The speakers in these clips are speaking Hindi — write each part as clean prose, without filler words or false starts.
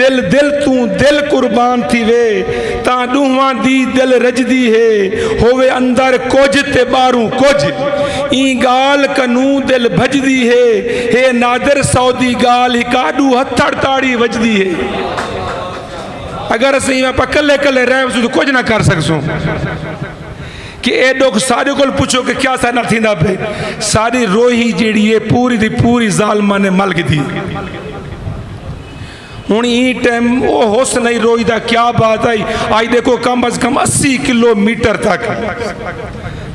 दिल दिल तू दिल कुर्बान थी वे ता दूहां दी दिल रजदी है होवे अंदर कुछ ते बारू कुछ ई गाल कनू दिल भजदी है नादर सऊदी गाल हिकाडू हथड़ ताड़ी वजदी है। अगर असीं कले कले रह तो कुछ ना कर सकसूं कि एडो सारे को पुछो कि क्या साडा थींदा पे सारी रोही जिहड़ी है पूरी दी पूरी ज़ालमा ने मल दी। हुण ई टाइम वो होश नहीं रोई दा क्या बात आई आई देखो कम अज कम 80 किलोमीटर तक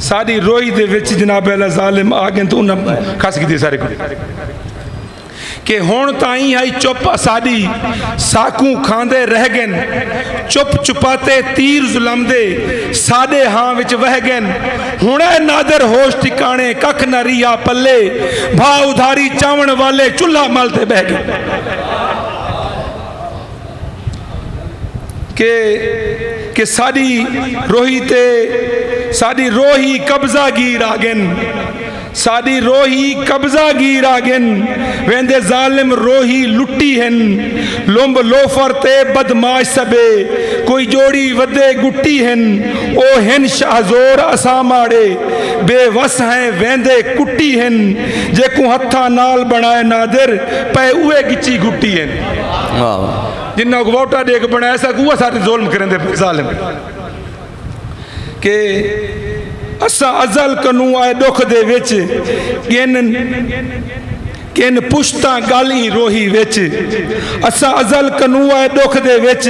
सारी रोई दे विच जनाब अल्लाह ज़ालिम आ गए तो उन्हें खस की सारे को कि हुण ताई आई चुप साड़ी साकू खांदे रह गए चुप चुपाते तीर जुलम दे साडे हाँ विच वह गए हुणे नादर होश ठिकाने कख न रिया पल्ले भा उधारी चावण वाले चूल्हा मलते बह गए के साड़ी रोही ते साड़ी रोही कब्जा गीर आ गए साड़ी रोही कब्जा गीर आ गन वेंदे जालिम रोही लुटी हन लोंब लोफर ते बदमाश सबे कोई जोड़ी वदे गुट्टी हन ओ हन शाहजोर असा माड़े बेवस हैं वेंदे कुट्टी हन जेको हथा नाल बनाए नादिर पे उए गिची गुट्टी हन जिन्ना को वोटा देख बनाया सा कुआ सारे जुल्म करेंदे जालिम के असा अजल कनू आए दुख दे विच किन पुश्ता गाली रोही विच असा अजल कनू आए दुख दे विच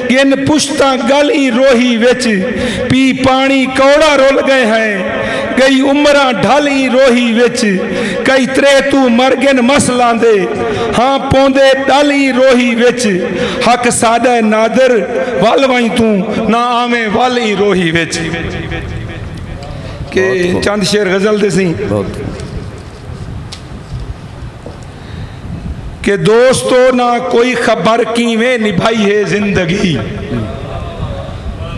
किन पुश्ता गाली रोही विच पी पानी कौड़ा रोल गए हैं कई उम्र ढाली रोही विच कई त्रे तू मर गन मसलां दे हाँ पौंदे डाली रोही विच हक साडे नादर वल वई तू ना आवे वाली रोही विच के चंद शेर गजल दे सी के दोस्तों ना कोई खबर किवें निभाई है जिंदगी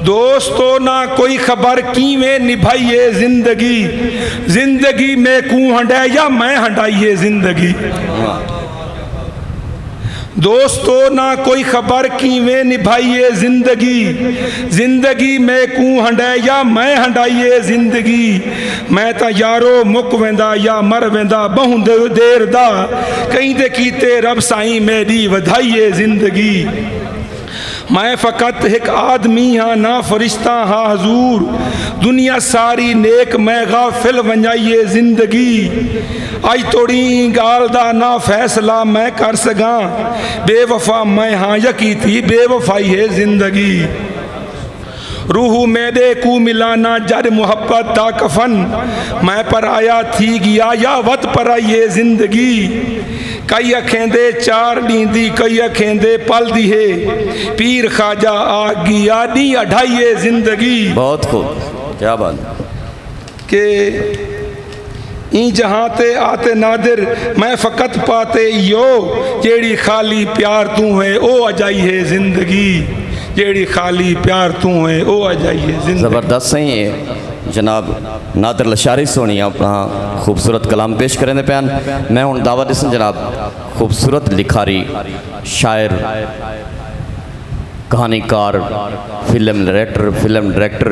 दोस्तों ना कोई खबर किवें निभाई है जिंदगी जिंदगी में कू हंडाए या मैं हंडाई है जिंदगी दोस्तों ना कोई खबर किवें निभाइए जिंदगी जिंदगी में कू हंडाए या मैं हंडाइए जिंदगी मैं तो यारो मुक वेंदा या मर वेंदा बहु देर दा कहीं दे कीते रब साईं मेरी वधाइए जिंदगी मैं फ़कत एक आदमी हाँ ना फरिश्ता हाँ हजूर दुनिया सारी नेक मैं गाफिल वंजाइए जिंदगी आई तोड़ी गाल दा ना फैसला मैं कर सगा बेवफा मैं हाँ यकी थी बेवफाई है जिंदगी रूह मेरे को मिलाना जड़ मोहब्बत दा कफन मैं पर आया थी गया या वत पर आई है जिंदगी कई अखेंदे चार नींदी कई अखेंदे पल दी है पीर खाजा आ गया दी अढ़ाइए जिंदगी। बहुत खूब क्या बात के ई जहाँ ते आते नादिर मैं फ़कत पाते यो जेड़ी खाली प्यार तू है ओ अजाई है जिंदगी जेड़ी खाली प्यार तू है ओ अजाई है जिंदगी। ज़बरदस्त सही है जनाब नादिर लशारी सोनी अपना खूबसूरत कलाम पेश करें पैन मैं हूँ दावत दिसन जनाब खूबसूरत लिखारी शायर कहानीकार फिल्म डायरेक्टर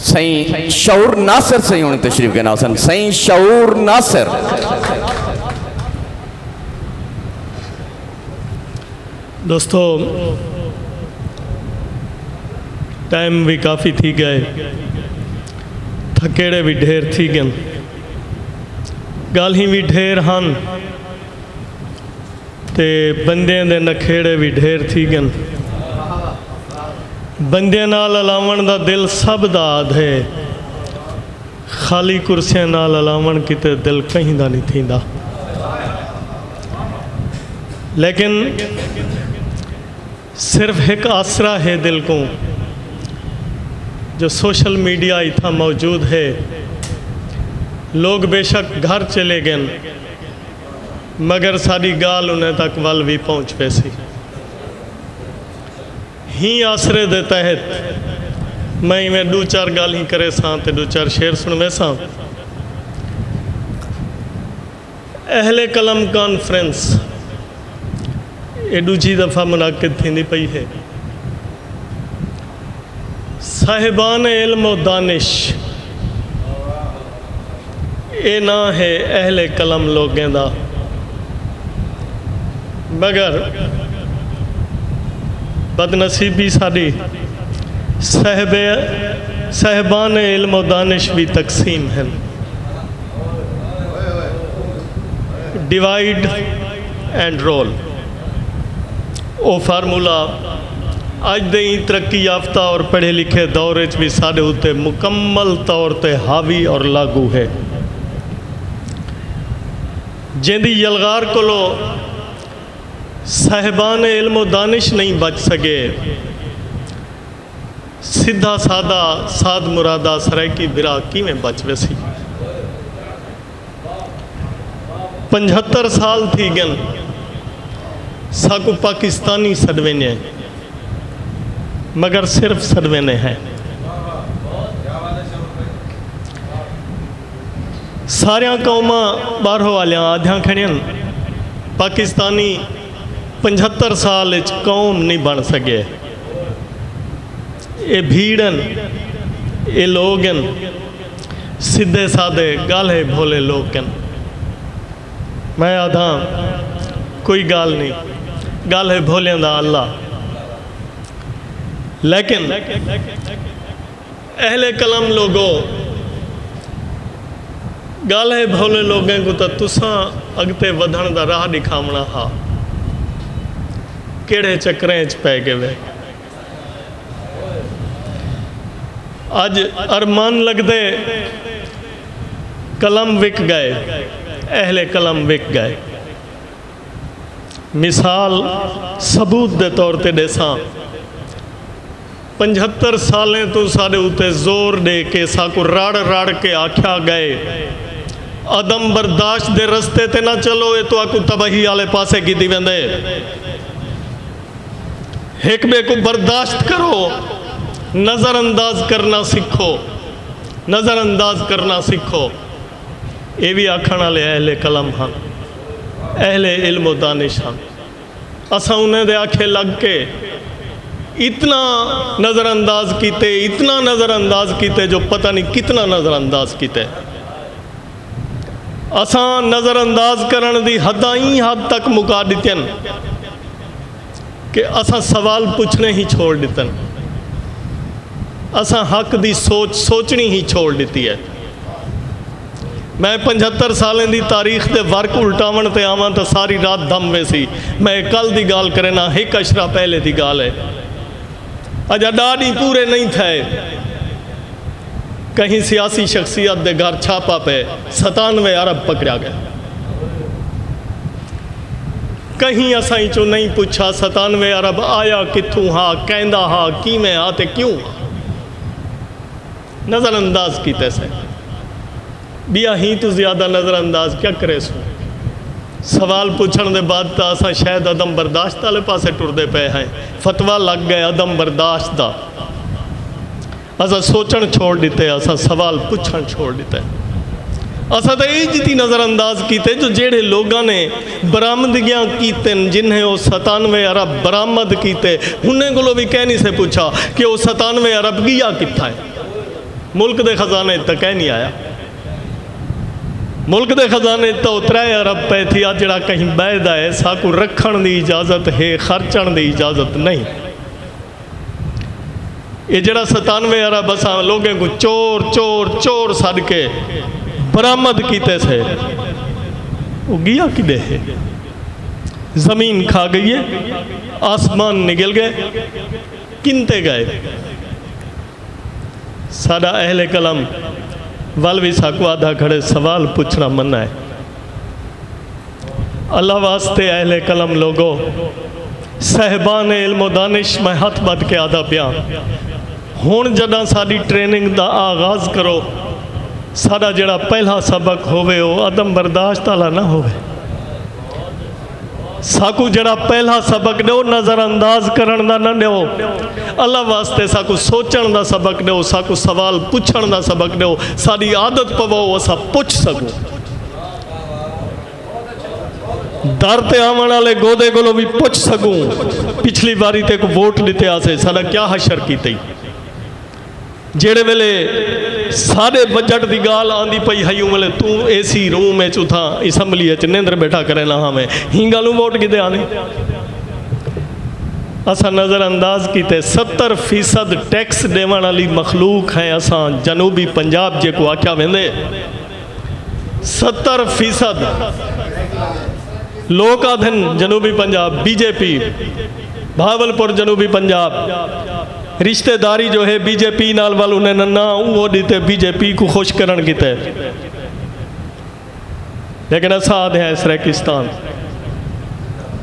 सही शऊर नासिर सही होनी तशरीफ के नासन सही शऊर नासिर। दोस्तों टाइम भी काफ़ी थी गए थकेड़े भी ढेर थी गन गाली भी ढेर हन ते बंदियां दे नखेड़े भी ढेर थी गन बंदियां नाल अलावण दा दिल सब दा आद है खाली कुर्सियां नाल अलावण किते दिल कहीं दा नहीं थींदा लेकिन सिर्फ एक आसरा है दिल को जो सोशल मीडिया इतना मौजूद है लोग बेशक घर चले गए मगर सारी गाल उन्हें तक वल भी पहुँच पैसी ही आसरे दे तहत मैं इवें दो चार गाल ही करे सा ते दो चार शेर सुनवे सा। अहले कलम कॉन्फ्रेंस ये दूजी दफ़ा मुनाकिद थींदी पई है। साहिबान इल्म व दानिश ये ना है अहले कलम लोगों का, मगर बदनसीबी साड़ी साहिबान इल्म व दानिश भी तकसीम हैं। डिवाइड एंड रोल वो फार्मूला अज दे तरक्की याफ्ता और पढ़े लिखे दौर भी साढ़े उत्ते मुकम्मल तौर पर हावी और लागू है। जिंदी यलगार कोलो साहिबान इल्म व दानिश नहीं बच सके, सीधा सादा साद मुरादा सरायकी बिरा किवें बच वैसी। 75 साल थी गन साकू पाकिस्तानी सदवेने, मगर सिर्फ सदवेने हैं। सारिया कौमा बारहों वालियाँ आध्या खड़ियन, पाकिस्तानी 75 साल कौम नहीं बन सके। ये भीड़न, ये लोगन सीधे साधे गाले भोले लोगन। मैं आधा कोई गाल नहीं, गाल है भोलियां दा अल्लाह। लेकिन अहले कलम लोगों गाल है भोले लोगों को तो तुसा अगते वधण दा राह दिखावना हा, केड़े चक्रें च पै गए। अज अरमान लगदे कलम विक गए, अहले कलम विक गए। मिसाल सबूत के तौर पर देसा, 75 सालें तो साढ़े उत्ते जोर दे के साकू रड़ रड़ के आख्या गए अदम बर्दाश्त दे रस्ते ते ना चलो, ये तो आकू तबाही वाले पासे की वेंदे। हिकबे को बर्दाश्त करो, नज़रअंदाज करना सीखो, नज़रअंदाज करना सीखो। ये भी आखण वाले अहले कलम हाँ, अहले इल्म व दानिश हाँ। असा उन्हें दे आखे लग के इतना नज़रअंदाज किते, इतना नज़रअंदाज किते जो पता नहीं कितना नज़रअंदाज किते। असा नज़रअंदाज करन दी हदां ही हद तक मुका दितन कि असा सवाल पूछने ही छोड़ दितन, असा हक दी सोचनी ही छोड़ दी है। मैं 75 सालें की तारीख के वर्क उल्टावन ते आवां तो सारी रात दम वे सी। मैं कल की गाल करे ना, एक अशरा पहले की गाल है। अजा डाडी पूरे नहीं थे, कहीं सियासी शख्सियत के घर छापा पे 97 अरब पकड़ा गया। कहीं असाई चो नहीं पूछा 97 अरब आया कित्थों हा, कहंदा हा, किवें हा ते क्यों। नज़रअंदाज कीते से बिया ही तो ज़्यादा नज़रअंदाज क्या करे सो। सवाल पूछण के बाद तो असा शायद अदम बर्दाश्त वाले पासे टुरदे पे हैं। फतवा लग गए अदम बर्दाश्त का, असा सोचण छोड़ दिते, असा सवाल पूछण छोड़ दिते। असा तो ये जितनी नज़रअंदाज किते जो जेड़े लोगों ने बरामदगियाँ कीते, जिन्हें वो 97 अरब बरामद किते, उन्हें को भी कह नहीं से पूछा कि वो 97 अरब गया कितना है। मुल्क के खजाने तक कह नहीं आया। मुल्क के खजाने तो 3 अरब पे थी। आज जरा कहीं बहदा है, साकू रखण की इजाज़त है, खर्चण की इजाज़त नहीं। ये जरा 97 अरब असा लोगों को चोर चोर चोर सद के बरामद किते से, वो गया किदे है। जमीन खा गई है, आसमान निकल गए, किनते गए। साडा अहले कलम वल भी साकू आधा खड़े सवाल पूछना मना है। अल्लाह वास्ते अहले कलम लोगो, साहिबान इल्म दानिश, मैं हथ बद के आधा पिया हुण जदा साडी ट्रेनिंग का आगाज़ करो, साडा जड़ा पहला सबक होवे वो अदम बर्दाश्त वाला ना होवे। साकू जड़ा पहला सबक दो नज़रअंदाज करन दा ना दो। अल्लाह वास्ते साकू सोचण दा सबक दो, साकू सवाल पूछण दा सबक दो। साडी आदत पवो असा पुछ सकूं। दर ते आवन वाले गोदे कोलों भी पुछ सकूं पिछली बारी ते को वोट दिते आसे साडा क्या हशर कीते जेड़े वेले सारे बजट की गाल आंदी पई हई वेले तू एसी रूम में उथा असैम्बली निंद्र बैठा करे ना हमें ही गल वोट किते आने असा नज़रअंदाज किते 70% टैक्स देवन वाली मखलूक है असा जनूबी पंजाब जे को आख्या वेंदे 70% लोग आधन जनूबी पंजाब बीजेपी भावलपुर जनूबी पंजाब रिश्तेदारी जो है बीजेपी नाल वाल उन्हें ना वो दीते बीजेपी को खुश करन किते लेकिन असा आधे है सरेकिस्तान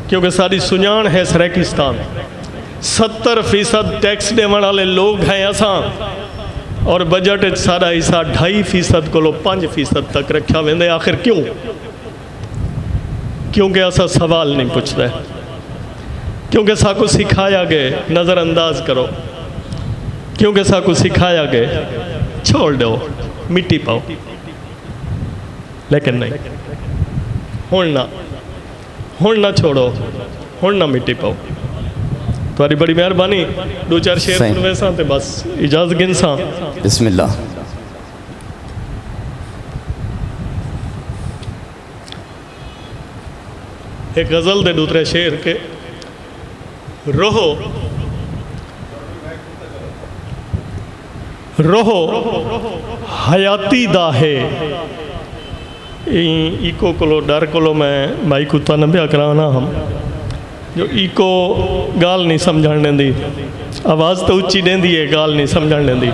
क्योंकि सारी सुजान है सरेकिस्तान 70% टैक्स देवन वाले लोग हैं असा और बजट सारा हिस्सा 2.5% को 5% तक रखा वेंदे आखिर क्यों क्योंकि ऐसा सवाल नहीं पूछता है क्योंकि साकू सिखाया गए नज़रअंदाज करो क्योंकि साकू सिखाया गए छोड़ दो मिट्टी पाओ लेकिन नहीं हुण ना छोड़ो हुण ना मिट्टी पाओ तुम्हारी बड़ी मेहरबानी 2-4 शेर सुनवे सा ते बस इजाजत गिन सा बिस्मिल्लाह एक गज़ल दे दूसरे शेर के रोहो रोहो हयाती दा है इको कोलो डर कोलो मैं माई कुत्ता न ब्या कराना हम जो इको गाल नहीं समझण देंदी आवाज़ तो उच्ची देंदी है गाल नहीं समझण देंदी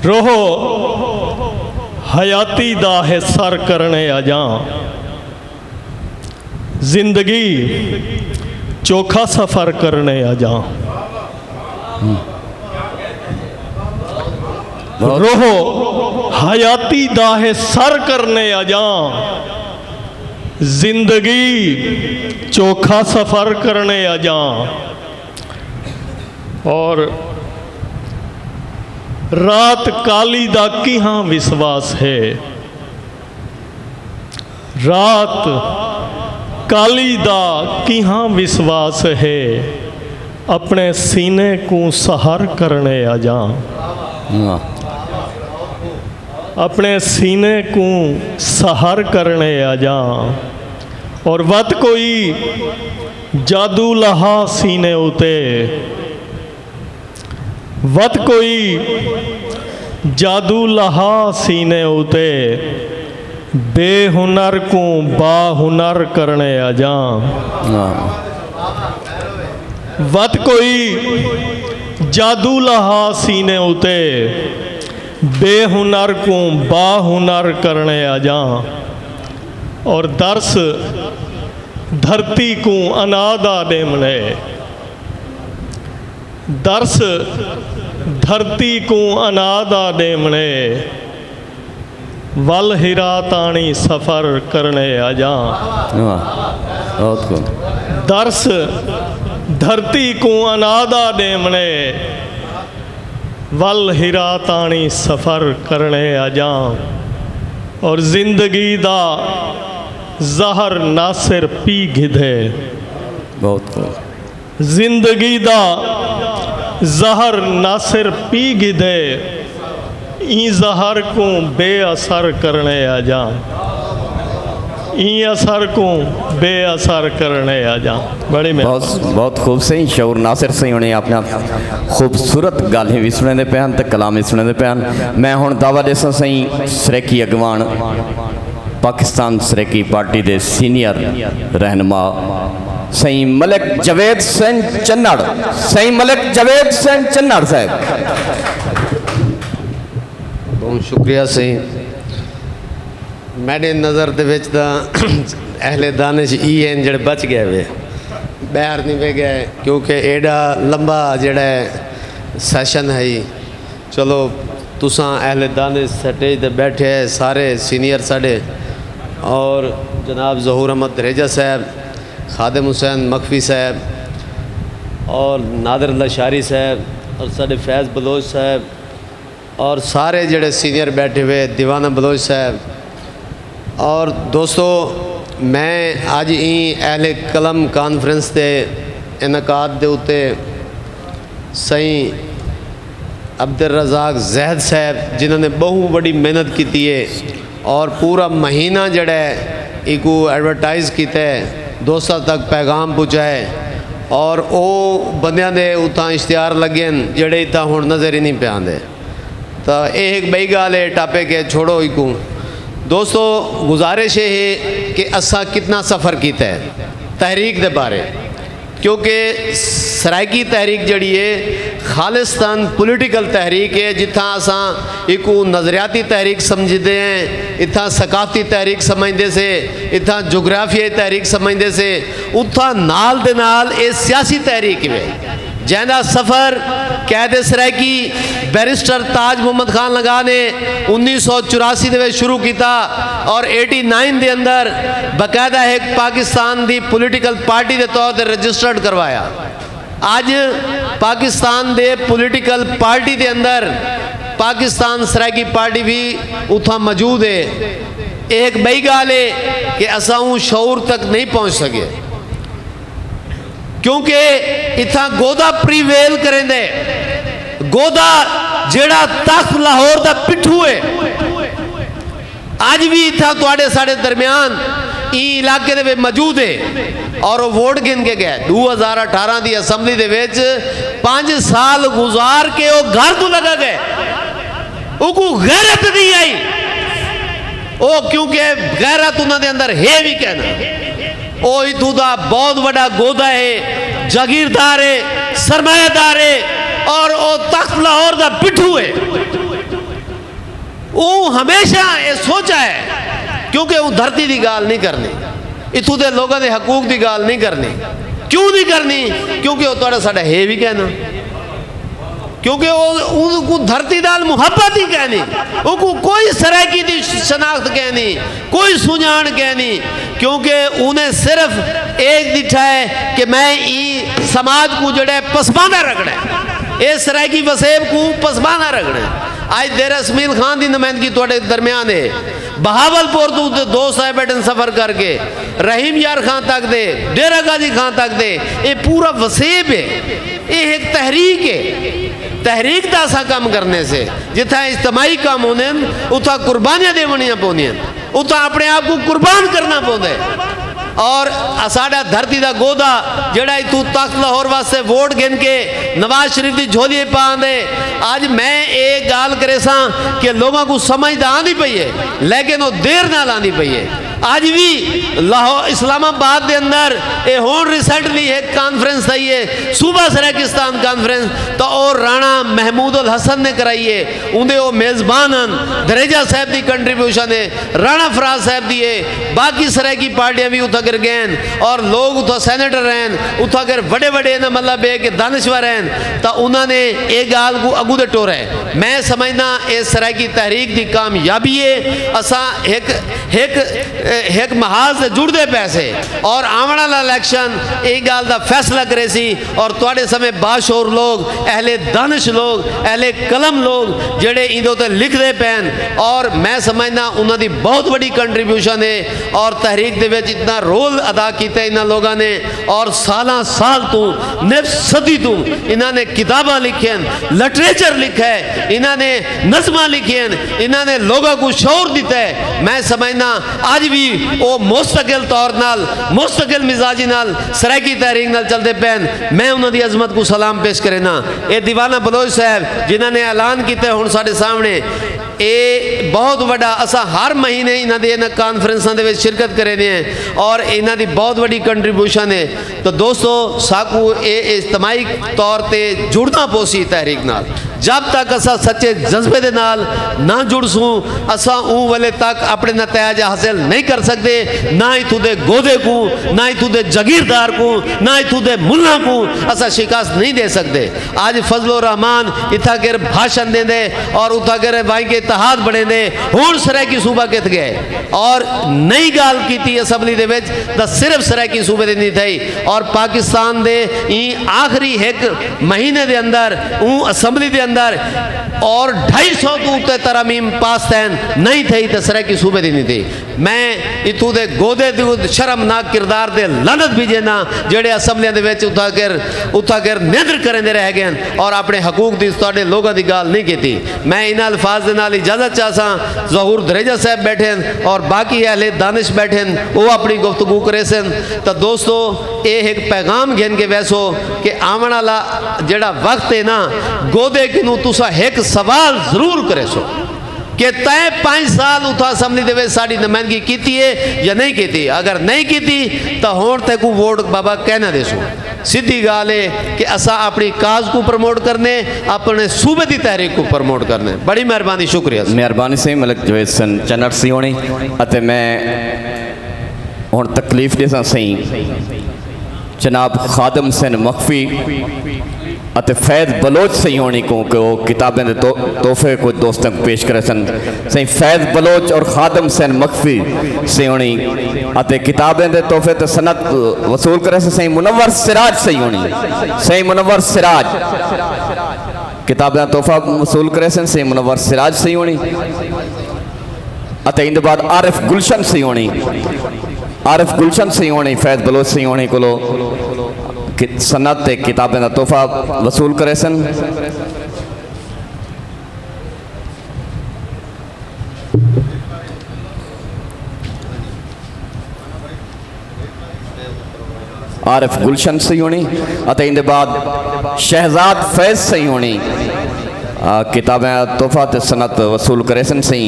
रोहो हयाती दा है सर करने आ जा जिंदगी चोखा सफ़र करने आ जा रोहो हयाती दा है सर करने आ जा जिंदगी चोखा सफ़र करने आ जा और रात काली दा किहां विश्वास है रात काली दा किहां विश्वास है अपने सीने को सहर करने आ जा अपने सीने को सहर करने आ जा और वत कोई जादू लहा सीने उते वत कोई जादू लहा सीने उते बेहुनर को बाहुनर करने आ जा वत कोई जादू लहा सीने उते बेहुनर को बाहुनर करने आ जा और दर्स धरती को अनादा देमने दर्स धरती को अनादा देमने वल हिरा ताणी सफ़र करने आ जा दर्स धरती को अनादा देमने वल हिरा ताणी सफ़र करने आ जा और जिंदगी दा जहर नासिर पी गिधे बहुत जिंदगी दा जहर नासिर पी गिधे ई जहर को बेअसर करने आ जा ई असर को बेअसर करने आ जा बड़ी बहुत बहुत खूब सही शऊर नासिर सही होने अपना खूबसूरत गल भी सुने पैन तो कलाम भी सुने पैन मैं हुण दावा देसा सही सरेकी अगवान पाकिस्तान सरेकी पार्टी के सीनियर रहनुमा सही मलिक जवेद सिंह चन्नड़ सही मलिक जवेद सिंह चन्नड़ साहब बहुत शुक्रिया सही मेरे नज़र दे विच तां अहले दानिश ई हैं जेड़े बच गए वे बाहर नहीं वे गए क्योंकि एडा लंबा जेड़ा सैशन है चलो तुसां अहले दानिश स्टेज ते बैठे है सारे सीनियर साढ़े और जनाब ज़हूर अहमद दरेजा साहब खादिम हुसैन मखफी साहब और नादिर लशारी साहब और साढ़े फैज़ बलोच साहब और सारे जेड़े सीनियर बैठे हुए दीवाना बलोच साहब और दोस्तों मैं अज अहले कलम कॉन्फ्रेंस के इनकाद के उत्ते सही अब्दुल रज़ाक जैद साहब जिन्होंने बहुत बड़ी मेहनत की है और पूरा महीना जड़ा है इको एडवरटाइज़ किया है, दोस्तों तक पैगाम पहुँचाए और वो बंदियां दे उतना इश्तिहार लगे जड़े इतना हुण नज़र ही नहीं पे आते। तो यह एक बई गाल है टापे के छोड़ो इको। दोस्तों गुजारिश है कि असा कितना सफ़र किया है तहरीक के बारे, क्योंकि सराइकी तहरीक जड़ी है खालिस्तान पॉलिटिकल तहरीक है, जिथा असा एक नज़रियाती तहरीक समझते हैं, इतना सकाफती तहरीक समझते से, इतना जोग्राफियाई तहरीक समझते से, उतना नाल दे नाल ये सियासी तहरीक है जैदा सफ़र कैद सराइकी बैरिस्टर ताज मुहम्मद खान लगा ने 1984 के शुरू किया और 89 के अंदर बाकायदा एक पाकिस्तान की पॉलिटिकल पार्टी के तौर पर रजिस्टर्ड करवाया। अज पाकिस्तान के पॉलिटिकल पार्टी के अंदर पाकिस्तान सराइकी पार्टी भी उतना मौजूद है। एक बई गाल है कि असा शऊर तक नहीं पहुँच सके, क्योंकि इतना गोदा प्रीवेल करेंदे, गोदा जेड़ा तख्त लाहौर का पिट्ठू है अज भी इतना तुहाडे साढ़े दरम्यान इलाके दे मौजूद है और वो वोट गिन के गए 2018 की असैम्बली दे विच 5 साल गुजार के वो घर तो लगा गए, उनको गैरत नहीं आई वो, क्योंकि गैरत उन्होंने अंदर है भी कहना वो इतों का बहुत बड़ा गोदा है, जागीरदार है, सरमायादार है और वो तख्त लाहौर का पिट्ठू है। वो हमेशा ये सोचा है, क्योंकि वो धरती की गाल नहीं करनी, इतों के लोगों के हकूक की गाल नहीं करनी। क्यों नहीं करनी? क्योंकि वो थोड़ा साढ़ा है भी कहना, क्योंकि वो धरती नाल मुहब्बत ही कहनी, उनको कोई सराइकी की शनाख्त कहनी, कोई सुजान कहनी, क्योंकि उन्हें सिर्फ एक दिखा है कि मैं ई समाज को जड़े पसमाना रखना है, ये सराइकी वसेब को पसमाना रखना है। आज देर इसमाइल खान की नुमाइंदगी थोड़े दरम्यान है, बहावलपुर तो 2 साहब बैठन सफ़र करके रहीम यार खान तक दे, डेरा गाजी खान तक दे, ये पूरा वसेब है, ये एक तहरीक है। तहरीक का असा काम करने से जितना इज्तमाही काम होने उतना कुर्बानियाँ देवनियाँ पौंदियां, उतना अपने आप को कुर्बान करना पौंदा है। और साडा धरती का गोदा जड़ा तू तख्त लाहौर वास्ते वोट गिन के नवाज शरीफ की झोली पा दे। आज मैं एक गाल करे सा कि लोगों को समझ तो आनी पई है, लेकिन वो देर नाल आनी पई है। आज भी लाहौर इस्लामाबाद के अंदर ये होन रिसेंटली एक कॉन्फ्रेंस आई है, सूबा सराकिस्तान कॉन्फ्रेंस, तो और राणा महमूद उल हसन ने कराई है, उनके वो मेज़बान हैं, दरेजा साहब की कंट्रीब्यूशन है, राणा फराज साहब की है, बाकी सराइकी पार्टियां भी उठा कर गए और लोग उठा सैनेटर हैं, उठा कर बड़े बड़े ना मतलब है कि दानश्वर हैं, तो उन्होंने एक गाल को अगू दे टोरा है। मैं समझना ये सराइकी तहरीक की कामयाबी है, असा एक महाज से जुड़ते पैसे और आने वाला इलेक्शन एक गाल का फैसला करे सी। और थोड़े समय बाशोर लोग, अहले दानिश लोग, अहले कलम लोग जेड़े इधर लिखते पैन, और मैं समझना उन्होंने बहुत बड़ी कंट्रीब्यूशन है और तहरीक दे विच इतना रोल अदा किया इन्होंने लोगों ने, और साल साल तू निफ सदी तू इन्होंने किताबा लिखियन, लिटरेचर लिखा है, इन्होंने नज़मा लिखियन, इन्होंने लोगों को शौर दिता है। मैं समझना आज भी वो मुस्तकिल तौर नाल, मुस्तकिल मिजाजी नाल, सराइकी तहरीक नाल चलते पैन। मैं उन्होंने अजमत को सलाम पेश करे ना। ये दीवाना बलोच साहब जिन्होंने ऐलान किया हुण साढ़े सामने, ये बहुत बड़ा असा हर महीने इन्होंने कॉन्फ्रेंसा के शिरकत करे हैं और इन्हों की बहुत बड़ी कंट्रीब्यूशन है। तो दोस्तों साकू ये इज्तमाही तौर पर जुड़ना पोसी तहरीक नाल, जब तक असा सच्चे जज्बे दे नाल ना जुड़सूँ असा ऊँ वाले तक अपने नतैज हासिल नहीं कर सकते, ना इतों के गोदे को, ना इतों के जागीरदार को, ना इतों के मुल्ला को असा शिकस्त नहीं दे सकते। आज फजल रहमान इतना कर भाषण देंदे और उतना कर भाई के इतिहाद बने दे, हुण सराइकी सूबा कित गए और नई गाल की असैम्बली दे विच तां सिर्फ सराइकी सूबे दी नहीं थी, और पाकिस्तान दे आखिरी एक महीने दे अंदर असैम्बली दे अंदर और 250 तो उत्ते तरमीम पास तैन नहीं थी तो सराइकी सूबे दी नहीं थी। मैं इतों दे गोदे दी शर्मनाक किरदार दे लानत भी जेना जेड़े असम्बलियां दे विच उठा कर निंद्र करते रह गए और अपने हकूक की तुहाडे लोगों की गाल नहीं की। मैं इन अल्फाज के नाल इजाजत चाहसा। ज़हूर दरेजा साहब बैठे हैं और बाकी अहले दानिश बैठे हैं, वो अपनी गुफ्तगू करे सन। तो दोस्तों ये एक पैगाम घेन के वैसो कि आवन वाला जड़ा वक्त है ना गोदे किनू तुसा एक सवाल जरूर करे सो कि तय 5 साल उठा असम्बली दे साड़ी नुमाइंदगी की है या नहीं की। अगर नहीं की तो होण ते को वोट बाबा कहना देसो। सीधी गाल है कि असा अपनी काज को प्रमोट करने, अपने सूबे की तहरीक को प्रमोट करने। बड़ी मेहरबानी, शुक्रिया। मेहरबानी से मलिक जवेद सन चन्नट सी होनी अते मैं हुण तकलीफ देसा सही जनाब खादम हुसैन मखफी अते फैज़ बलोच सही होनी को किताबें दे तोहफे कुछ दोस्तों को पेश करे सन। सही फैज़ बलोच और खादम हुसैन मखफी सही होनी अते किताबें दे तोहफे ते सनत वसूल करे सही मुनव्वर सिराज सही होनी। सही मुनव्वर सिराज किताबें तोहफा वसूल करे सही मुनव्वर सिराज सही होनी अते इंदे बाद आरिफ गुलशन सही होनी। आरिफ गुलशन सही होनी फैज़ बलोच सही होनी को सनत किताबें का तोहफा वसूल करे सन। आरिफ गुलशन सही होनी अते इंदे बाद शहजाद फैज़ सही होनी किताबें तोहफा ते सनत वसूल करे सन सही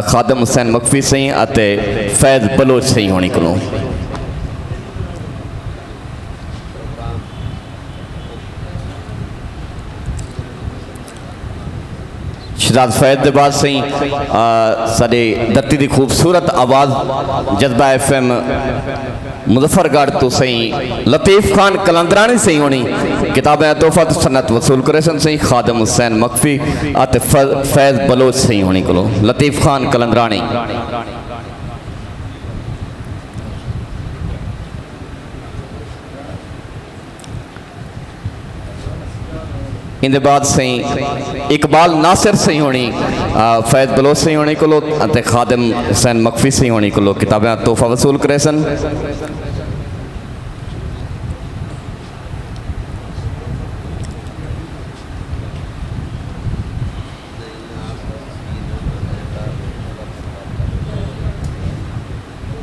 खादम हुसैन मखफी सही अते फैज़ बलोच सही होनी को। शहजाद फैज़ के बाद सही साड़ी धरती की खूबसूरत आवाज़ जज्बा FM मुजफ्फरगढ़ तो सही लतीफ़ खान कलंदरानी सही होनी किताबें तोहफा सनत वसूल करे सन सही खादम हुसैन मखफी अते फैज़ बलोच सही होनी को लतीफ़ खान कलंदरानी। इंदे बाद सही इकबाल नासिर सही होनी फैज़ बलोच सही होनी को खादम हुसैन मखफी सही होनी को किताबें तोहफा वसूल करे सन।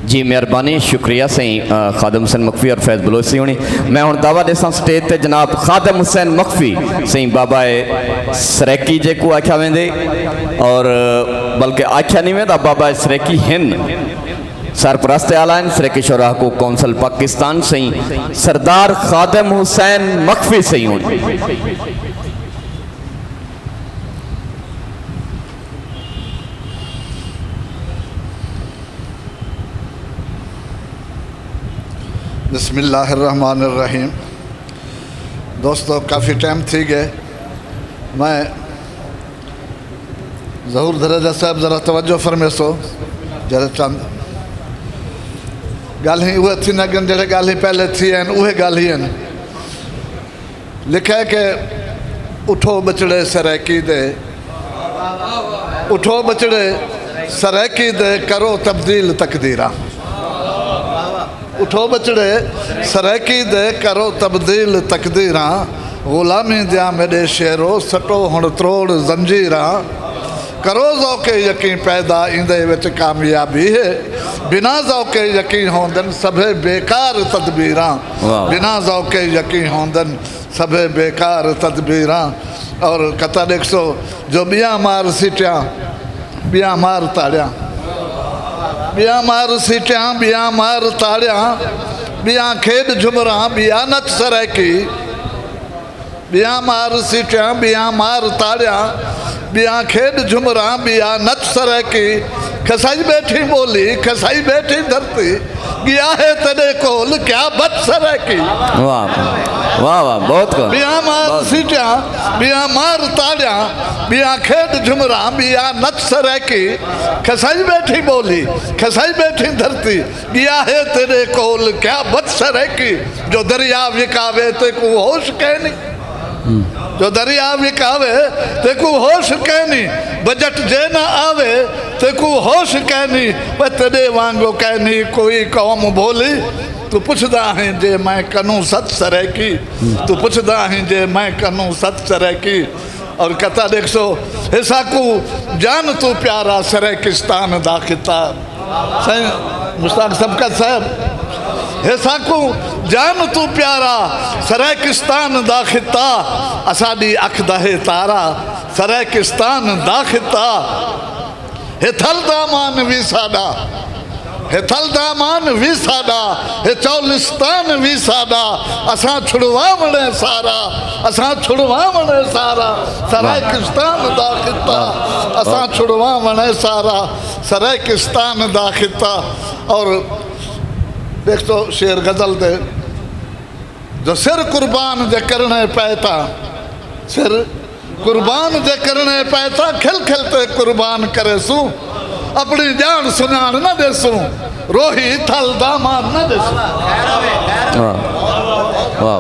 जी मेहरबानी, शुक्रिया सही खादम हुसैन मखफी और फैज़ बलोच सही होनी। मैं हूँ दावा देसा स्टेज ते जनाब खादम हुसैन मखफी सही बाबा सरैकी जेको आख्या वेंदे और बल्कि आख्या नहीं वेंदा बाबा सरैकी हिंद सरपरस्त आलान सरैकी शोरा हकूक़ कौंसल पाकिस्तान सही सरदार खादम हुसैन मखफी सही होनी। बिस्मिल्लाहिर्रहमानिर्रहीम। दोस्तों काफ़ी टाइम थी गए। मैं ज़हूर दरेजा साहब ज़रा तवज्जो फरमेसो जरा चंद गाल्हि उहे थी न गन जड़े गाल्हि पहले थी हैं उहे गाल्हि हैं। लिखा है कि उठो बचड़े सरैकी दे, उठो बचड़े सरैकी दे करो तब्दील तकदीरा। उठो बचड़े सरैकी दे करो तब्दील तकदीरा। गुलामी दिया मेरे शेरो सटो हुण त्रोड़ जंजीरा। करो ज़ौक़े यकीन पैदा इंदे विच कामयाबी है। बिना ज़ौक़े यकीन होंदन सभे बेकार तदबीरा। बिना ज़ौक़े यकीन होंदन सभे बेकार तदबीरा। और कथा देखो जो बिया मार सीटिया बिया मार ताड़िया, बिया मार सीटिया बिया मार ताड़िया, बिया खेड झुमरा बिया नच सरैकी। बिया मार सीटिया बिया मार ताड़िया, बिया खेड झुमरा बिया नच सरैकी। खसाई बैठी बोली खसाई बैठी धरती, गया है तेरे कोल क्या बच सरैकी। वाह वाह वाह, बहुत को बिया मार सीटिया बिया मार ताड़िया, बिया खेड झुमरा बिया नच सरैकी। खसाई बैठी बोली खसाई बैठी धरती, गया है तेरे कोल क्या बच सरैकी। जो दरिया विकावे ते को होश कहनी, जो दरिया विकावे ते को होश कहनी। बजट जे ना आवे ते को होश कहनी वे तेरे वांगो कहनी कोई कौम भोली तू पुछदा है जे मैं कनू सत सरैकी तू पुछदा है जे मैं कनू सत सरैकी और कथा देख सो ऐसा को जान तू प्यारा सरैकिस्तान दा खिताब सही मुश्ताक सबका साहब ऐसा को जान तू प्यारा सरैकिस्तान दा खिता असाडी अख दा है तारा सरैकिस्तान दा खिता हे थल दा मान भी साडा हे थल दा मान भी साडा हे चौलिस्तान भी साडा असां छुड़वावणे सारा असां छुड़वावणे सारा सरैकिस्तान दा खिता असां छुड़वावणे सारा सरैकिस्तान दा खिता। और देख तो शेर गजल दे जो सिर कुर्बान जे करने पैता सिर कुर्बान जे करने पैता खिल खिलते कुर्बान करे सू अपनी जान सुनान न देसू रोही थल दामान न देसू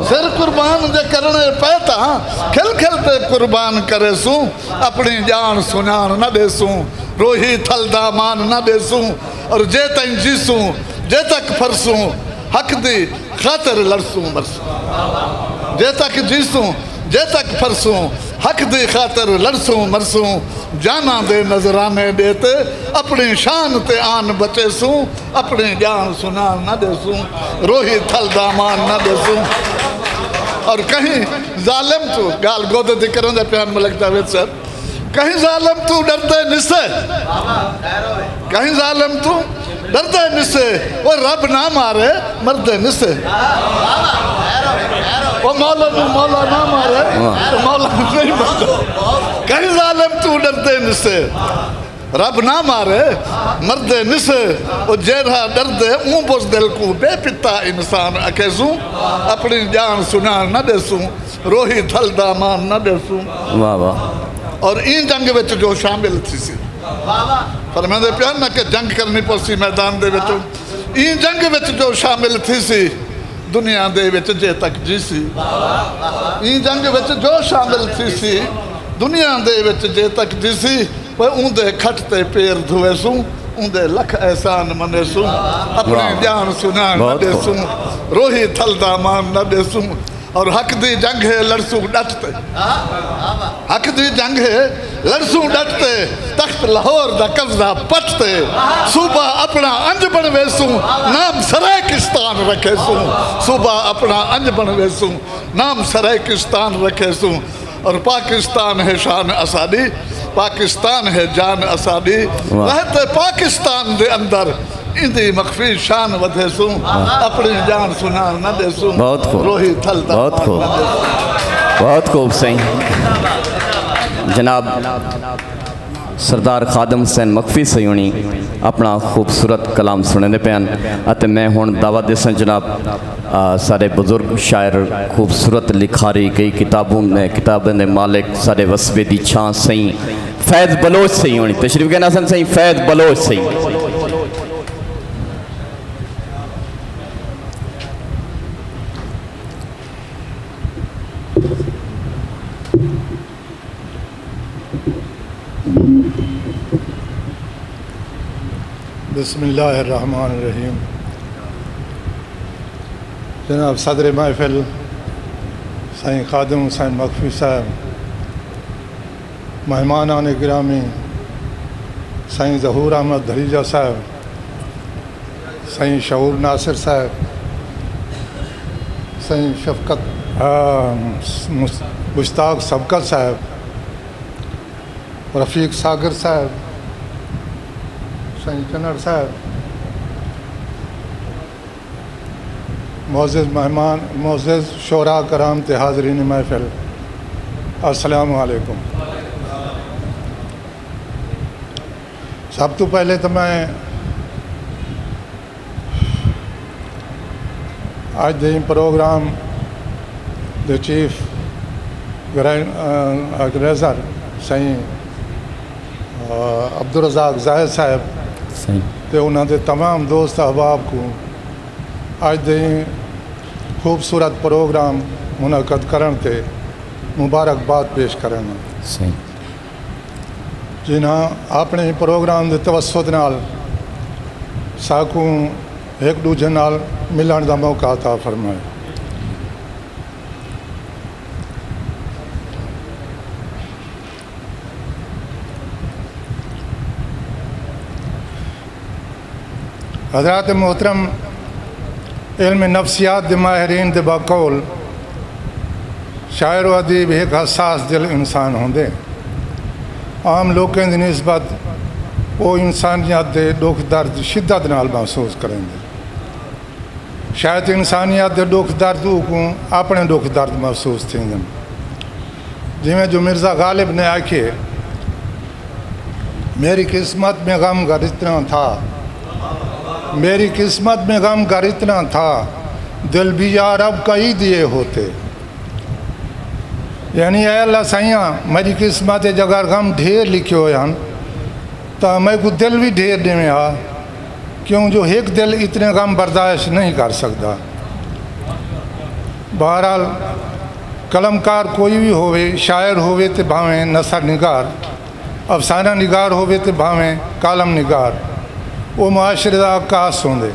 सिर कुर्बान जे करने पैता खिल खिलते कुर्बान करे सू अपनी जान सुनान न देसू रोही थल दामान न देसू। और जे तई जीसू जे तक फरसू हक दी खातिर लड़सू मरसू जे तक जीसू जे तक फरसू हक दी खातिर लड़सू मरसू जाना दे नजराने देते अपनी शान ते आन बचेसू अपनी जान सुना न देसू रोही थल दामान न देसू। और कहीं जालिम तू गाल गोद दिक्र प्यान में लगता है सर कहीं जालिम तू डरते निसे कहीं जालिम तू डरते निसे वो रब ना मारे मरते निसे वो मौला ना मारे तो मौला नहीं मरता कहीं जालिम तू डरते निसे रब ना मारे मरदे निसे वो जेरा डरदे ऊं बुझ दिल को बेपिता इंसान अकेसू अपनी जान सुना न देसू रोही थल दामान न देसू। वाह वाह। और इन जंग विच जो शामिल थी सी पर मैं प्यार ना कि जंग करनी पौसी मैदान दे विच इन जंग विच जो शामिल थी सी दुनिया दे विच जे तक जी सी इन जंग विच जो शामिल थी सी दुनिया दे विच जे तक जी सी वह ऊंदे खट ते पैर धुएसू ऊंदे लख एहसान मनेसू अपनी जान सुना न देसू रोही थल दामान न देसू। और हक दी जंग है लड़सू डटते हक दी जंग है लड़सू डटते तख्त लाहौर दा कब्जा पटते सूबा अपना अंज बन वेसू नाम सरैकिस्तान रखेसू सूबा अपना अंज बन वेसू नाम सरैकिस्तान रखेसू। और पाकिस्तान है शान असादी पाकिस्तान है जान असादी रहते पाकिस्तान दे अंदर इंदी मखफी शान वधेसू अपनी जान सुना न देसू बहुत खूब रोही थल बहुत खूब बहुत खूब सही जनाब सरदार खादम हुसैन मखफी सही होनी अपना खूबसूरत कलाम सुनने पैन अते मैं हुण दावत देसां जनाब सारे बुजुर्ग शायर खूबसूरत लिखारी कई किताबों में किताबें दे मालिक सारे वसबे दी छां सही फैज़ बलोच सही होनी तशरीफ कहना सन सही फैज़ बलोच सही। बिस्मिल्लाहिर्रहमानिर्रहीम। जनाब सदर महफिल साईं खादिम हुसैन मखफी साहब मेहमान गिरामी साईं ज़हूर अहमद धरीजा साहब साईं शऊर नासिर साहब साईं शफकत मुश्ताक सबकत साहब रफ़ीक सागर साहब साईं कन्नड़ साहब मोअज़्ज़िज़ मेहमान मोअज़्ज़िज़ शोरा कराम ते हाज़रीन महफिल अस्सलामु अलैकुम। सब तो पहले तो मैं आज दे प्रोग्राम दे चीफ ऑर्गेनाइज़र साईं अब्दुल रज़ाक ज़ाहिद साहब ते उन्होंने तमाम दोस्त अहबाब को आज दे खूबसूरत प्रोग्राम मुनक़द करन ते मुबारकबाद पेश करना। जिन्हां अपने प्रोग्राम के तवसत नाल साकू एक दूजे नाल मिलन का मौका अता फरमाए। हज़रात मोहतरम इल्म नफ्सियात दे माहिरीन दे बकौल शायर व अदीब एक हसास दिल इंसान होंदे। आम लोगों की निस्बत वो इंसानियत के दुख दर्द शिद्दत नाल महसूस करेंगे। शायद इंसानियत के दुख दर्द को अपने दुख दर्द महसूस थींदे। जिमें जो मिर्ज़ा गालिब ने आखे, मेरी किस्मत में गम गर इतना था, मेरी किस्मत में गम गर इतना था, दिल भी यार अब कई दिए होते। यानी अल्लाह सैया मेरी किस्मत जगह गम ढेर लिखे हो तो मैं को दिल भी ढेर देवे आ, क्यों जो एक दिल इतने गम बर्दाश्त नहीं कर सकता। बहरहाल कलमकार कोई भी होवे, शायर होवे तो भावें नसर निगार, अफसाना निगार होवे तो भावें कालम निगार, वो मुआशरे का आकाश होंदे।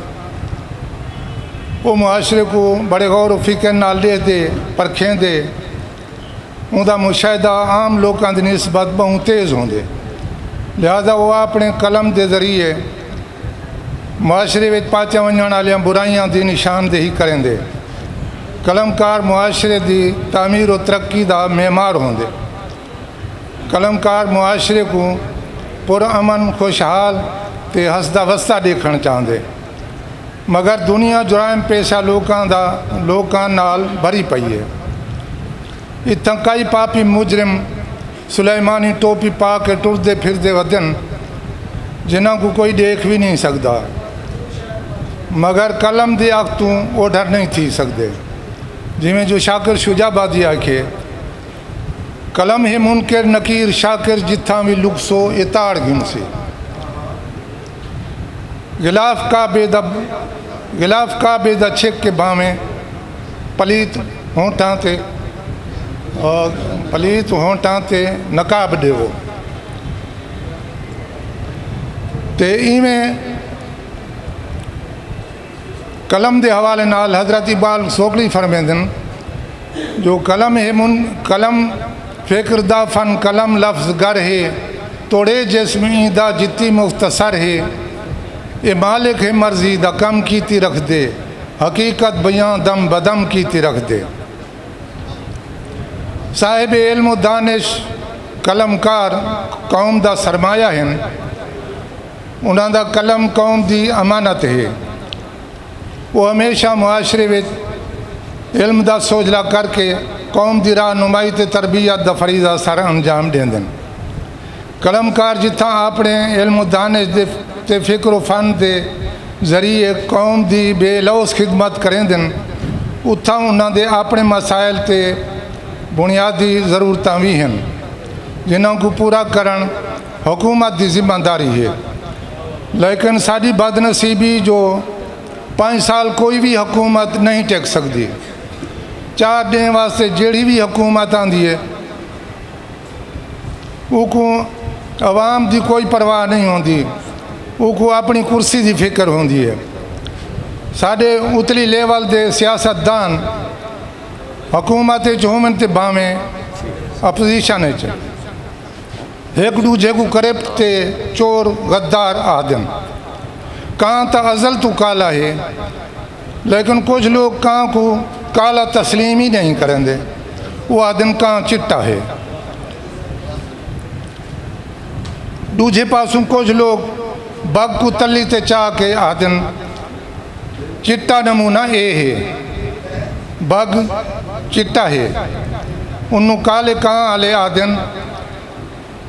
वो मुआशरे को बड़े गौर फिक्र नाल देखते परखेंदे, उनका मुशाहिदा आम लोगों की निस्बत बहुत तेज़ होंदे। लिहाजा वो अपने कलम के जरिए मुआशरे में पाचा वजन वाली बुराइयां की निशानदेही करेंदे। कलमकार मुआशरे की तामीर और तरक्की का मेमार होंदे। कलमकार मुआशरे को पुरअमन खुशहाल ते हसदा वसदा देखना चाहते, मगर दुनिया जुराइम पेशा लोगों नाल भरी पई है। इतना कई पापी मुजरिम सुलेमानी टोपी पा के टुरदे फिरदे वदन, जिन्हों को कोई देख भी नहीं सकता, मगर कलम दे अग तू ओढ़र नहीं थी सकते। जिमें जो शाकिर शुजाबादी आखे, कलम है मुनकर नकीर शाकिर जिथा भी लुकसो इताड़ गिनसी। गिलाफ का बेद छिक के भावें पलीत होंठा ते और पलीत होंठा ते नकाब देवो। ते इवें कलम के हवाले नाल हज़रत इकबाल सोकड़ी फरमेंदन, जो कलम है कलम फ़िक्र दा फ़न कलम लफ्ज़ गर है, तोड़े जिस्म ईदा जित्ती मुख्तसर है, ये मालिक है मर्जी दा कम कीती रख दे, हकीकत बयां दम बदम कीती रख दे। साहिब इल्म दानिश कलमकार कौम दा सरमाया हैं, उन्हां दा कलम कौम दी अमानत है। वो हमेशा मुआशरे में इल्म दा सोजला करके कौम दी रहनुमाई ते तरबियत दा फरीज़ा सर अंजाम देंदन। कलमकार जिथा अपने इल्म दानिश ते फिक्र फन के जरिए कौम की बेलौस खिदमत करेंदन, उथा उन्होंने अपने मसाइल ते बुनियादी ज़रूरत भी हैं, जिन्हों को पूरा करन हुकूमत की जिम्मेदारी है। लेकिन साड़ी बदनसीबी जो 5 साल कोई भी हुकूमत नहीं टेक सकती। 4 दिन वास्ते जेड़ी भी हुकूमत आती है उनको आवाम की कोई परवाह नहीं होती, उनको अपनी कुर्सी की फिक्र होती है। साढ़े उतली लेवल के सियासतदान हुकूमत होवन ते भावें अपोजिशन एक दूजे को करप्ट चोर गद्दार आदन। कां तो अज़ल तो काला है, लेकिन कुछ लोग कां को काला तस्लीम ही नहीं करेंगे, वो आदन कां चिट्टा है। दूजे पासों कुछ लोग बग को तली ते चाह के आदन चिट्टा नमूना ए है, बग चिट्टा है। उन्हों काले कां आले आदन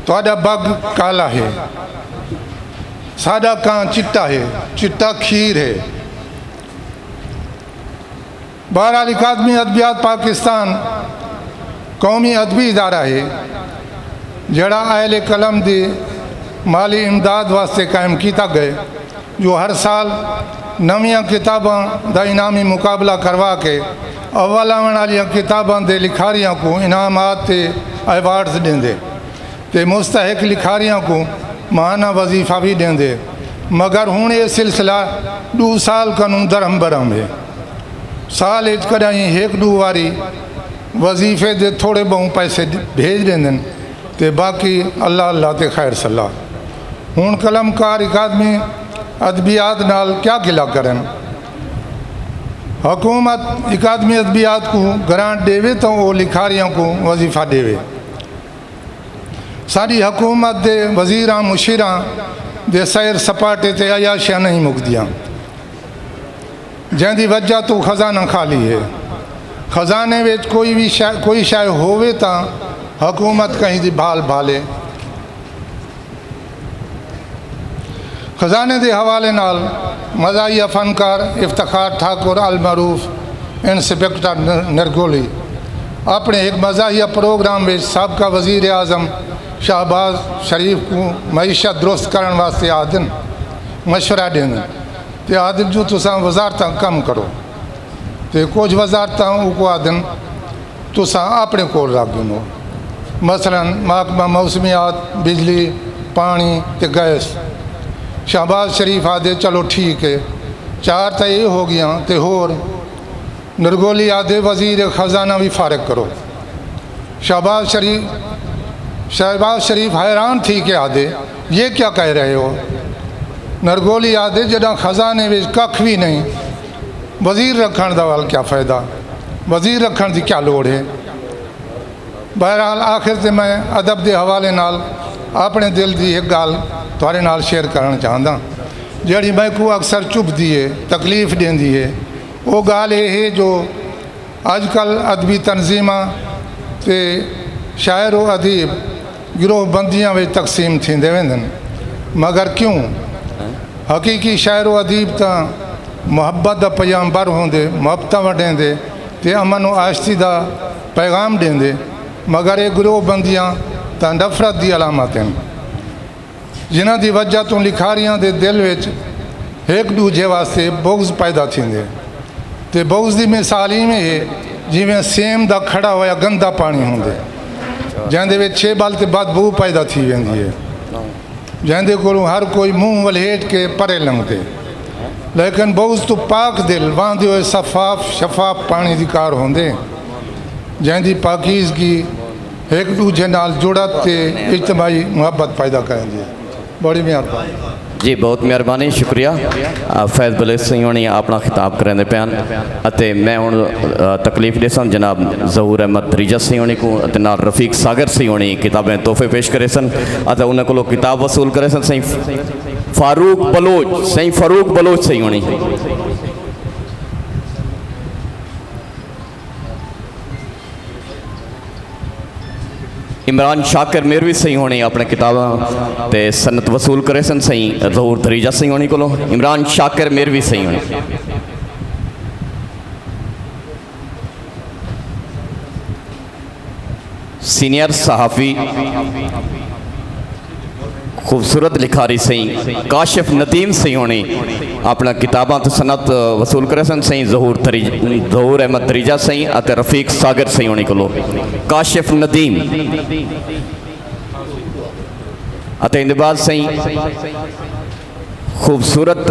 थोड़ा बग काला है, सादा कां चिट्टा है, चिट्टा खीर है। बहरहाल अकादमी अदबियात पाकिस्तान कौमी अदबी इदारा है जड़ा अहले कलम दी माली इमदाद वास्ते कायम किया गए, जो हर साल नवियां किताबां दा इनामी मुकाबला करवा के अव्वल आवन वाली किताबां दे लिखारियां को इनामात ते अवार्ड्स देंदे। तो मुस्तहक लिखारियों को माहाना वजीफ़ा भी देंदे, मगर हुण ये सिलसिला 2 साल कनू दरम बरम है। साल एक कॾहिं 1-2 वारी वजीफ़े दे थोड़े बहु पैसे भेज देंदन ते बाकी अल्लाह अल्लाह ते खैर सलाह। हुण कलमकार अकादमी अदबियात नाल क्या गिला करन। हुकूमत अकादमी अदबियात को ग्रांट देवे तो वो लिखारियों को वजीफ़ा देवे। साड़ी हुकूमत दे वजीर मुशीर दे सैर सपाटे ते अयाशियां नहीं मुकदियाँ, जैंदी वजह तो खजाना खाली है। खजाने में कोई शाय होवे तो हुकूमत कहीं दी भाल भाले। खजाने के हवाले नाल मज़ाहिया फनकार इफ्तिखार ठाकुर अलमरूफ इंस्पेक्टर नरगोली अपने एक मज़ाहिया प्रोग्राम में साबका वज़ीर आज़म शहबाज शरीफ को मईशत दुरुस्त करने वास्ते आदन मशवरा देन ते आदन जो तुसा वजारत कम करो तो कुछ वजारत को आदन तुसा अपने को रख दो। मसलन महकमा मौसमियात, बिजली, पानी ते गैस। शहबाज शरीफ आदे चलो ठीक है, 4 तो ये हो गया तो होर। नरगोली आदे वज़ीर ख़जाना भी फारग करो। शहबाज शरीफ हैरान थी के आदे ये क्या कह रहे हो। नरगोली आदे जदा खजाने में कख भी नहीं, वज़ीर रखण दा वाल क्या फ़ायदा, वज़ीर रखण की क्या लोड़ है। बहरहाल आखिर से मैं अदब के हवाले नाल अपने दिल की एक गाल थोड़े नाल शेयर करना चाहता, जड़ी मैं को अक्सर चुभती है, तकलीफ़ देंदी है। वो गाल ये है जो अजकल अदबी तनजीमा ते शायर व अदीब गिरोहबंदियां में तकसीम थींदे वेंदन, मगर क्यों। हकीकी शायर व अदीब तो मुहब्बत का पैगामबर होंदे, मुहब्बत वटेंदे ते अमन व आशती का पैगाम देंदे, मगर ये गिरोहबंदियां तो नफरत की अलामत हैं, जिन्हां दी वजह तो लिखारियां दे दिल विच एक दूजे वास्ते बुग़्ज़ पैदा थींदे। ते बुग़्ज़ की मिसाल इवें है जिवें सेम का खड़ा होया गंदा पानी होंदे, जैंदे विच 6 बल ते बदबू पैदा थी वेंदी है, जैंदे कोलों हर कोई मुँह वलेट के परे लंघदे। लेकिन बुग़्ज़ तो पाक दिल वहंदे हुए शफाफ पानी दी कार होंदे, जैंदी पाकीज़गी एक दूजे नाल जुड़त ते इज्तमाही मुहब्बत पैदा करदी है। बड़ी मेहरबानी जी, बहुत मेहरबानी, शुक्रिया। फैज़ बलेस सिंह होनी अपना खिताब करेंदे पैन अते मैं हुण तकलीफ देसां जनाब ज़हूर अहमद रिजा सिंह होनी को अते नाल रफीक सागर सिंह होनी किताबें तोहफे पेश करे सन अते उन्हां कोलों किताब वसूल करे सन। सही फारूक बलोच सिंह होनी। इमरान शाकिर मेरवी सिंह होनी अपने किताबां ते सनत वसूल करे सन। सही ज़हूर दरीजा सिंह होनी कोलों इमरान शाकिर मेरवी सिंह होनी। सीनियर सहाफ़ी खूबसूरत लिखारी सही काशिफ नदीम सिंह होनी अपना किताबां तो सनत वसूल करे सन। सही ज़हूर अहमद दरीजा सही अते रफीक सागर सही होनी कोलों काशिफ नदीम अते इंदे बाद सही खूबसूरत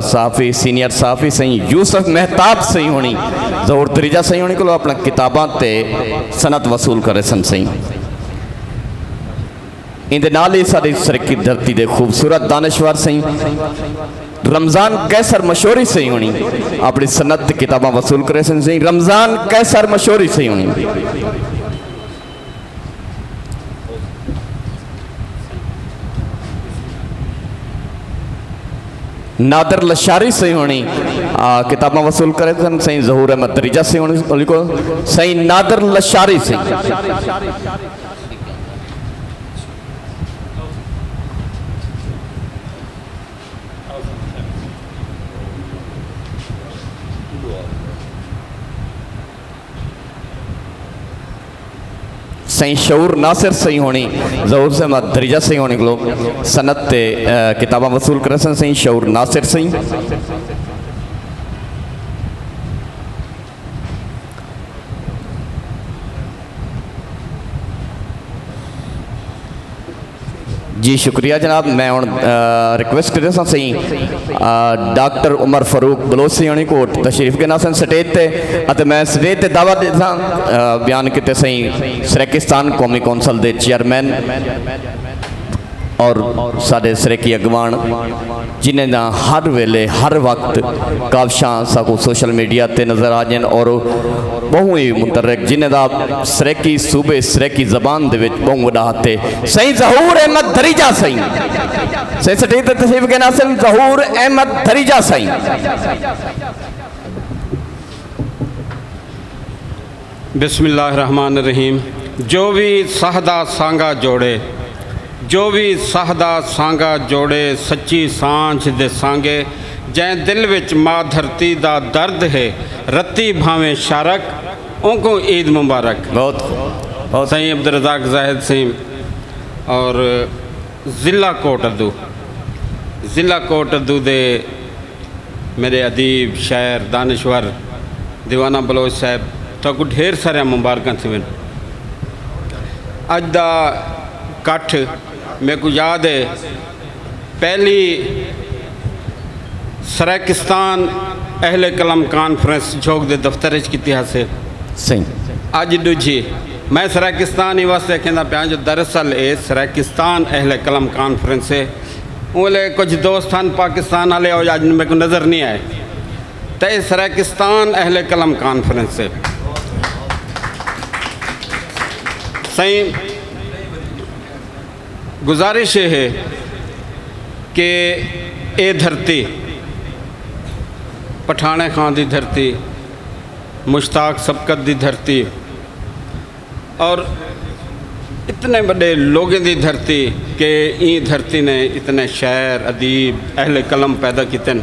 सहाफ़ी सीनियर सहाफ़ी सही यूसुफ मेहताब सही होनी ज़हूर दरीजा सही होनी कोलों अपना किताबां ते सनत वसूल करे सन। सही इंदे नाल ही साडी सरकी धरती दे खूबसूरत दानश्वर सही रमज़ान कैसर मशहूरी सही होनी अपनी सनत किताबां वसूल करे सन। सही रमज़ान कैसर मशहूरी सही होनी। नादर लशारी सही होनी किताबां वसूल करे सन। सही ज़हूर अहमद दरीजा सही होनी को सही नादर लशारी सही। सही शऊर नासिर सही होनी ज़हूर से अहमद दरीजा सही होनी को सनत ते किताबां वसूल करे सन। सही शऊर नासिर सही। जी शुक्रिया जनाब। मैं हुण रिक्वेस्ट कर रहा सही डॉक्टर उमर फारूक बलोची होनी कोट तशरीफ के नासन स्टेज ते अते मैं स्टेज ते दावा देता बयान किते सही सरेकिस्तान कौमी कौंसल दे चेयरमैन और साडे सरेकी अगवान जिन्हें ना हर वेले हर वक्त काबशां साकू सोशल मीडिया ते नज़र आ जान और बहु ही मुतरक जिन्हें दा सरेकी सूबे सरेकी जबान दे विच बहु वड्डा हथ है सही ज़हूर अहमद दरीजा सही सही स्टेज ते तशरीफ के नासन ज़हूर अहमद दरीजा सही। बिस्मिल्लाहिर्रहमानिर्रहीम। जो भी सहदा सांगा जोड़े जो भी सहदा सांगा जोड़े सच्ची सांझ दे सांगे जै दिल विच माँ धरती दा दर्द है रत्ती भावें शारक उनको ईद मुबारक। बहुत सही अब्दुल रज़ाक जाहिद सिंह और ज़िला कोट अद्दू दे मेरे अदीब शायर दानश्वर दीवाना बलोच साहब तो ढेर सारे मुबारक थिवन। अज दा कट्ठ मेरे को याद है पहली सरेकिस्तान अहले कलम कॉन्फ्रेंस जोग दे दफ्तर की हासिल सही अज दूजी मैं सरेकिस्तान ही वास्ते कहना पाया जो दरअसल ये सरेकिस्तान अहले कलम कॉन्फ्रेंस है बोले कुछ दोस्त हैं पाकिस्तान वाले और अज मेरे को नज़र नहीं आए तो ये सरेकिस्तान अहले कलम कॉन्फ्रेंस है। सही गुजारिश है कि ये धरती पठाने खां दी धरती मुश्ताक सबकत दी धरती और इतने बड़े लोगों की धरती कि ई धरती ने इतने शायर अदीब अहले कलम पैदा किते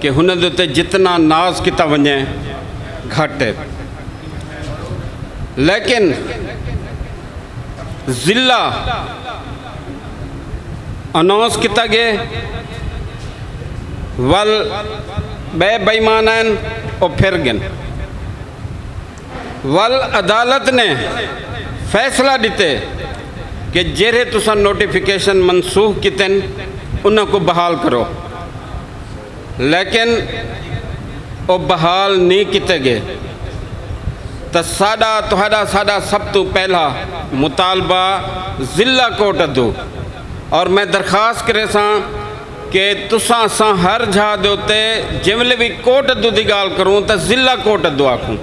कि हुन दे उत्ते जितना नाज किता वने घट है। लेकिन ज़िला अनाउंस किया गया वल बे बेईमान और फिर गन वल अदालत ने फैसला दिते कि जेरे तुसा नोटिफिकेशन मनसूख कितन उनको बहाल करो लेकिन वो बहाल नहीं किए गए। तो साडा सब तो पहला मुतालबा ज़िला कोट अद्दू और मैं दरखास्त करे कि तुसा हर जहा दे उत्ते जिमले भी कोट अद्दू की गाल करूँ तो ज़िला कोट अद्दू आखूँ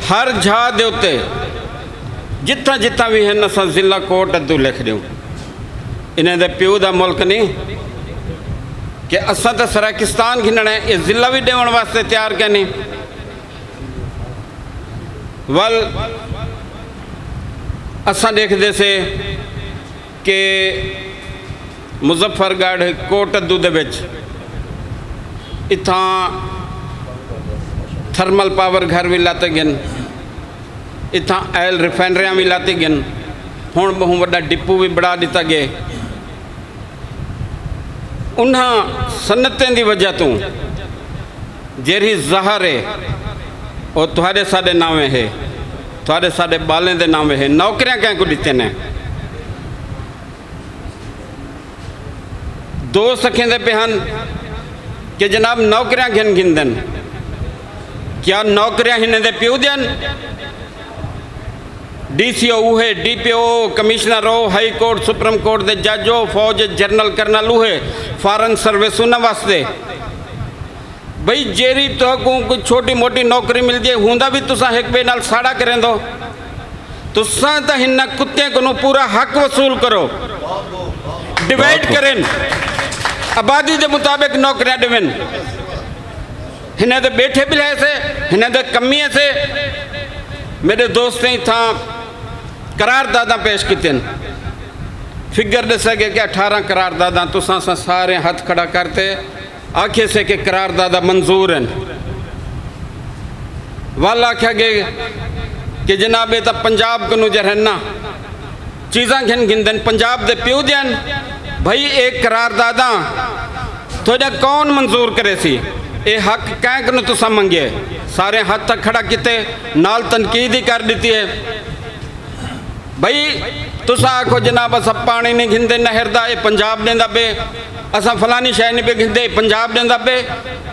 हर जहा दे उत्ते जिथा जिथा भी हैं असा ज़िला कोट अद्दू लिख दूँ इन्हें दे प्यो का मुल्क नहीं कि असा तो सरेकिस्तान घिनना है ये ज़िला भी देवन वास्ते तैयार क्या नहीं। वल असा देखते से कि मुजफ्फरगढ़ कोट अद्दू दे विच इत्थां थर्मल पावर घर भी लाते गन इत्थां ऑयल रिफाइनरियां भी लाती गन हुण बहु वड्डा डिपू भी बढ़ा दिता गया। उन्हां सनतें की वजह तो जेरी ज़हर है वो तुहाडे साडे नावे है थोड़े साढ़े बालें दे नाम है नौकरियां क्या को दिते ने दो सखेंदे पे हैं कि जनाब नौकरियां घिन गिनदन क्या नौकरियां हिन दे प्यो दन DCO उहे DPO कमिश्नर हो हाई कोर्ट सुप्रीम कोर्ट दे जज हो फौज जनरल कर्नल उहे फॉरन सर्विस उन वास्ते भाई जेरी तो को कोई छोटी मोटी नौकरी मिल जाए हुंदा भी तुसा एक बे नाल साड़ा करें दो तुसा तो हिन कुत्ते को पूरा हक वसूल करो डिवाइड करें आबादी के मुताबिक नौकरियां देवन हिन दे बैठे भी है से हिन दे कमी से मेरे दोस्त ने था करारदादा पेश की फिगर दसा गया कि 18 करारदादा तुसा सारे हाथ खड़ा करते आखे से कि करारदादा मंजूर हैं वाल आख्या गया कि जनाब तो पंजाब को जरना चीज़ा घिन गिनदन पंजाब दे प्यो दन भाई एक करारदादा थोड़ा कौन मंजूर करे सी ये हक कैंक न तुसा मंगे सारे हाथ तक खड़ा किते नाल तनकीद ही कर दी है भाई तुसा आखो जनाब असा पानी नहीं घिंदे नहर दा, ये पंजाब देंदा पे, असा फलानी शय नहीं पे घिंदे, पंजाब देंदा पे।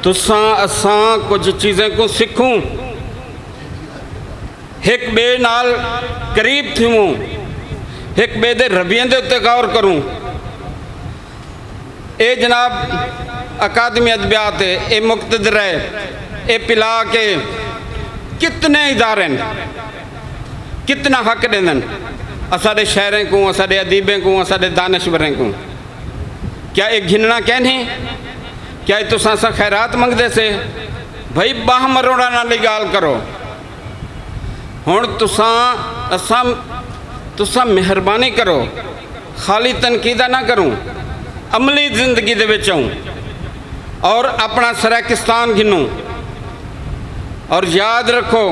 तुसा असा कुछ चीज़ें को सीखूं, एक बे नाल करीब थूं, एक बे दे रवियें दे उत्ते गौर करूं। ये जनाब अकादमी अदबियात है, ये मुक्तदर है, ये पिला के कितने इदारे कितना हक देंदन असाडे शायरें को, असाडे अदीबें को, असाडे दानश्वरें को। क्या एक घिनना क्या नहीं? क्या तुसा सा खैरात मंगदे से? भाई बाह मरोड़ा नाल गाल करो। हुण तुसा मेहरबानी करो, खाली तनकीदा ना करूं, अमली जिंदगी दे विच आऊं और अपना सराकिस्तान गिनूं। और याद रखो